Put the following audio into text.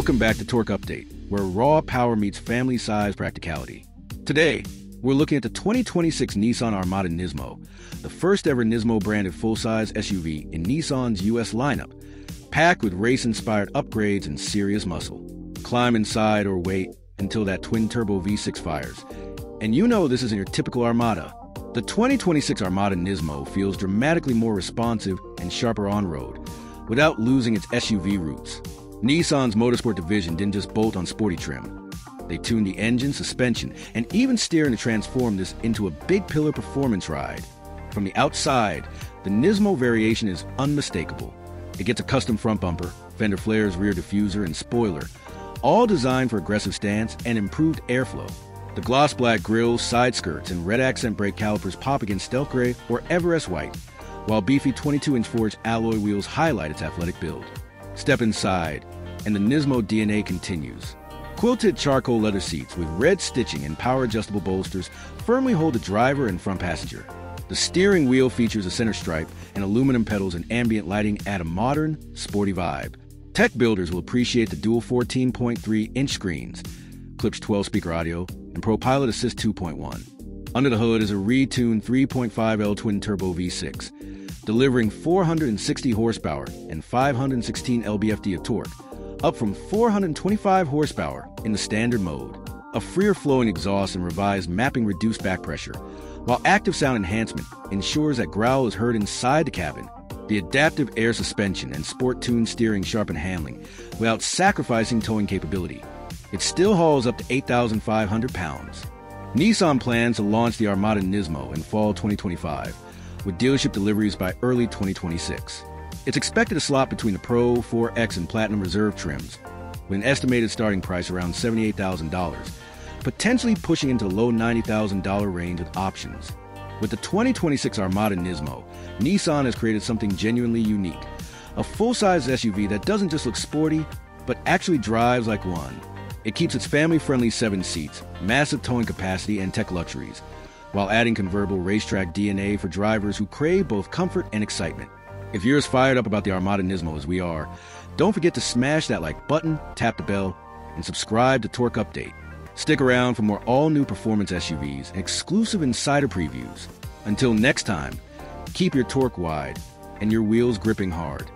Welcome back to Torque Update, where raw power meets family-size practicality. Today, we're looking at the 2026 Nissan Armada NISMO, the first ever NISMO-branded full-size SUV in Nissan's US lineup, packed with race-inspired upgrades and serious muscle. Climb inside or wait until that twin-turbo V6 fires. And you know this isn't your typical Armada. The 2026 Armada NISMO feels dramatically more responsive and sharper on-road, without losing its SUV roots. Nissan's motorsport division didn't just bolt on sporty trim. They tuned the engine, suspension, and even steering to transform this into a big pillar performance ride. From the outside, the NISMO variation is unmistakable. It gets a custom front bumper, fender flares, rear diffuser, and spoiler, all designed for aggressive stance and improved airflow. The gloss black grille, side skirts, and red accent brake calipers pop against stealth gray or Everest white, while beefy 22-inch forged alloy wheels highlight its athletic build. Step inside, and the NISMO DNA continues. Quilted charcoal leather seats with red stitching and power-adjustable bolsters firmly hold the driver and front passenger. The steering wheel features a center stripe, and aluminum pedals and ambient lighting add a modern, sporty vibe. Tech builders will appreciate the dual 14.3-inch screens, Klipsch 12-speaker audio, and ProPilot Assist 2.1. Under the hood is a retuned 3.5L twin-turbo V6, delivering 460 horsepower and 516 lb-ft of torque, up from 425 horsepower in the standard mode. A freer-flowing exhaust and revised mapping reduce back pressure, while active sound enhancement ensures that growl is heard inside the cabin. The adaptive air suspension and sport-tuned steering sharpen handling without sacrificing towing capability. It still hauls up to 8,500 pounds. Nissan plans to launch the Armada NISMO in fall 2025, with dealership deliveries by early 2026. It's expected to slot between the Pro, 4X, and Platinum Reserve trims, with an estimated starting price around $78,000, potentially pushing into the low $90,000 range with options. With the 2026 Armada NISMO, Nissan has created something genuinely unique, a full-size SUV that doesn't just look sporty, but actually drives like one. It keeps its family-friendly 7 seats, massive towing capacity, and tech luxuries, while adding convertible racetrack DNA for drivers who crave both comfort and excitement. If you're as fired up about the Armada NISMO as we are, don't forget to smash that like button, tap the bell, and subscribe to Torque Update. Stick around for more all-new performance SUVs and exclusive insider previews. Until next time, keep your torque wide and your wheels gripping hard.